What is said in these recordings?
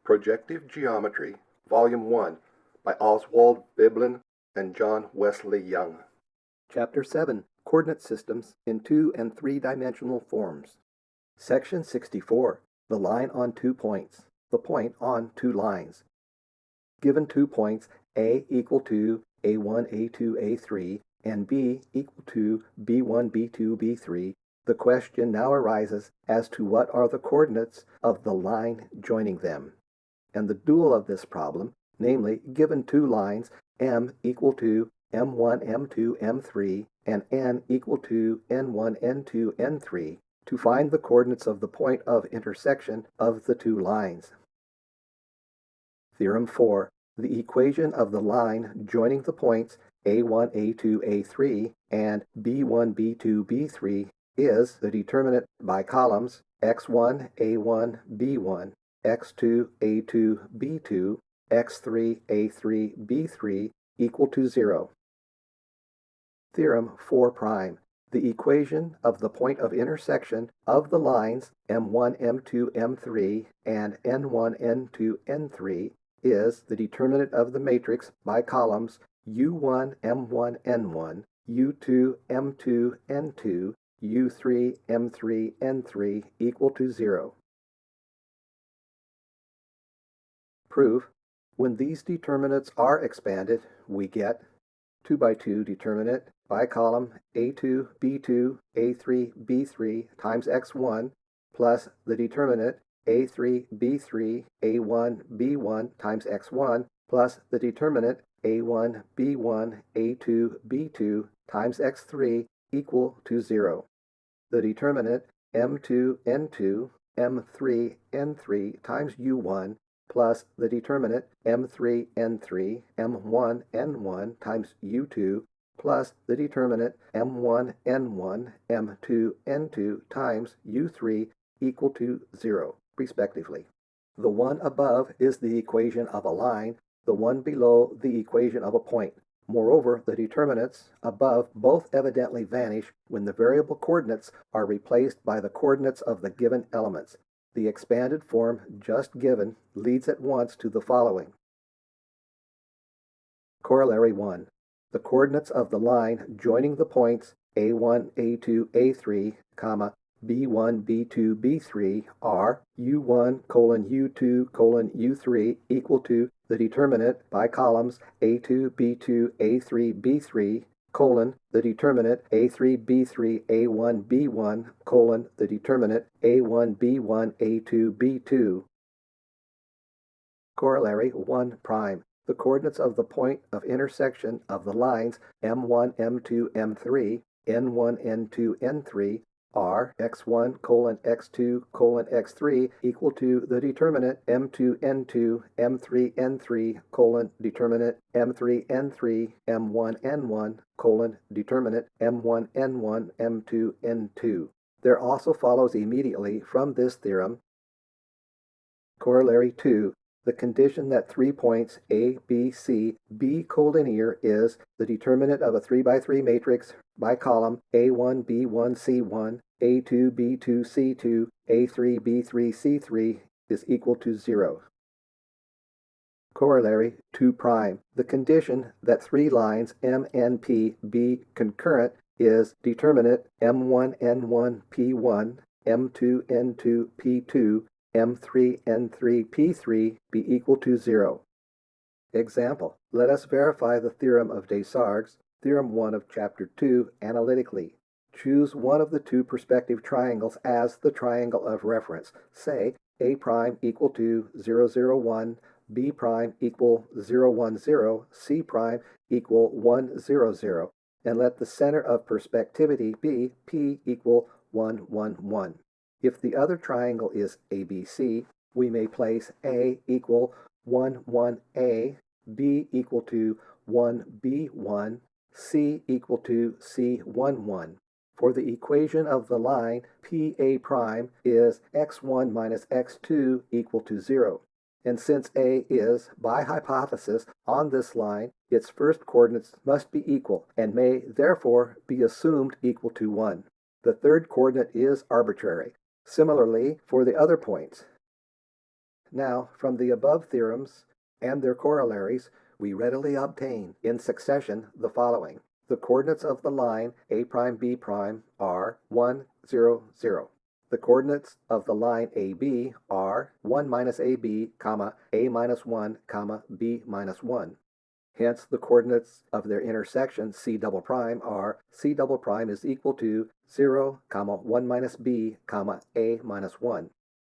Projective Geometry, Volume 1, by Oswald, Veblen, and John Wesley Young. Chapter 7, Coordinate Systems in 2- and 3-Dimensional Forms. Section 64, the line on 2 points, the point on 2 lines. Given 2 points, A equal to A1, A2, A3, and B equal to B1, B2, B3, the question now arises as to what are the coordinates of the line joining them. And the dual of this problem, namely, given 2 lines, M equal to M1, M2, M3, and N equal to N1, N2, N3, to find the coordinates of the point of intersection of the 2 lines. Theorem 4. The equation of the line joining the points A1, A2, A3, and B1, B2, B3 is the determinant by columns x1, A1, B1, x2, A2, B2, x3, A3, B3 equal to 0. Theorem 4'. The equation of the point of intersection of the lines M1, M2, M3, and N1, N2, N3 is the determinant of the matrix by columns U1, M1, N1, U2, M2, N2, U3, M3, N3 equal to 0. Proof. When these determinants are expanded, we get 2 by 2 determinant by column A2, B2, A3, B3 times x1 plus the determinant A3, B3, A1, B1 times x1 plus the determinant A1, B1, A2, B2 times x3 equal to 0. The determinant M2, N2, M3, N3 times U1 plus the determinant M3, N3, M1, N1 times U2 plus the determinant M1, N1, M2, N2 times U3 equal to 0, respectively. The one above is the equation of a line, the one below the equation of a point. Moreover, the determinants above both evidently vanish when the variable coordinates are replaced by the coordinates of the given elements. The expanded form just given leads at once to the following. Corollary 1. The coordinates of the line joining the points A1, A2, A3, B1, B2, B3 are U1, U2, U3 equal to the determinant by columns A2, B2, A3, B3, the determinant A3, B3, A1, B1, the determinant A1, B1, A2, B2. Corollary 1'. The coordinates of the point of intersection of the lines M1, M2, M3, N1, N2, N3 are x1, x2, x3 equal to the determinant M2, N2, M3, N3, determinant M3, N3, M1, N1, determinant M1, N1, M2, N2. There also follows immediately from this theorem, Corollary 2, the condition that 3 points A, B, C be collinear is the determinant of a 3 by 3 matrix by column A1, B1, C1, A2, B2, C2, A3, B3, C3 is equal to 0. Corollary 2'. The condition that 3 lines M and P be concurrent is determinant M1, N1, P1, M2, N2, P2, M3, N3, P3 be equal to 0. Example. Let us verify the theorem of Desargues, Theorem 1 of Chapter 2, analytically. Choose one of the 2 perspective triangles as the triangle of reference. Say A' equal to 0, 0, 1, B' equal 0, 1, 0, C' equal 1, 0, 0, and let the center of perspectivity be P equal 1, 1, 1. If the other triangle is ABC, we may place A equal 1, 1A, B equal to 1B1, C equal to C11. For the equation of the line PA' is x1 minus x2 equal to 0. And since A is, by hypothesis, on this line, its first coordinates must be equal and may therefore be assumed equal to 1. The third coordinate is arbitrary. Similarly, for the other points, Now, from the above theorems and their corollaries, we readily obtain in succession the following. The coordinates of the line a prime b prime are 1, 0, 0. The coordinates of the line AB are 1 minus AB, comma, a minus 1, comma, b minus 1. Hence, the coordinates of their intersection C double prime are C double prime is equal to 0, comma, 1 minus b, comma, a minus 1.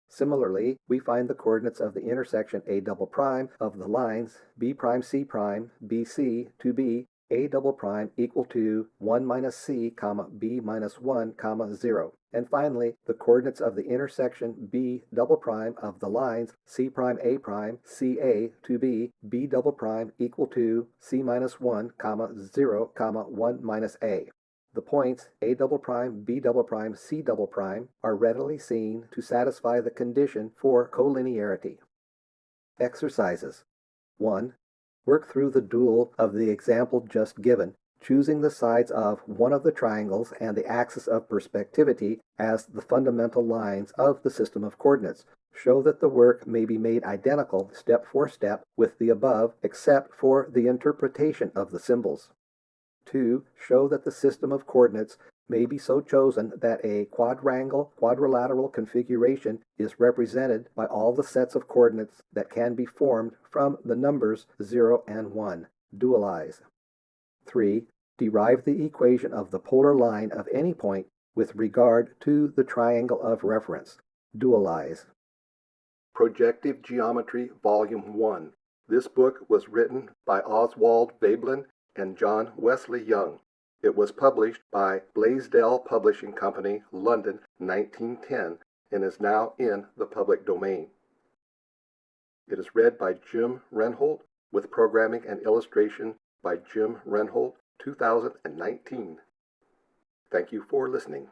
Similarly, we find the coordinates of the intersection A double prime of the lines B prime C prime, BC to B, A double prime equal to 1 minus C, comma, B minus 1, comma, 0. And finally, the coordinates of the intersection B double prime of the lines C prime A prime, CA to B, B double prime equal to C minus 1, comma, 0, comma, 1 minus A. The points A double prime, B double prime, C double prime are readily seen to satisfy the condition for collinearity. Exercises. 1. Work through the dual of the example just given, choosing the sides of one of the triangles and the axis of perspectivity as the fundamental lines of the system of coordinates. Show that the work may be made identical step for step with the above, except for the interpretation of the symbols. 2. Show that the system of coordinates may be so chosen that a quadrilateral configuration is represented by all the sets of coordinates that can be formed from the numbers 0 and 1. Dualize. 3. Derive the equation of the polar line of any point with regard to the triangle of reference. Dualize. Projective Geometry, Volume 1. This book was written by Oswald Veblen and John Wesley Young. It was published by Blaisdell Publishing Company, London, 1910, and is now in the public domain. It is read by Jim Renhold, with programming and illustration by Jim Renhold, 2019. Thank you for listening.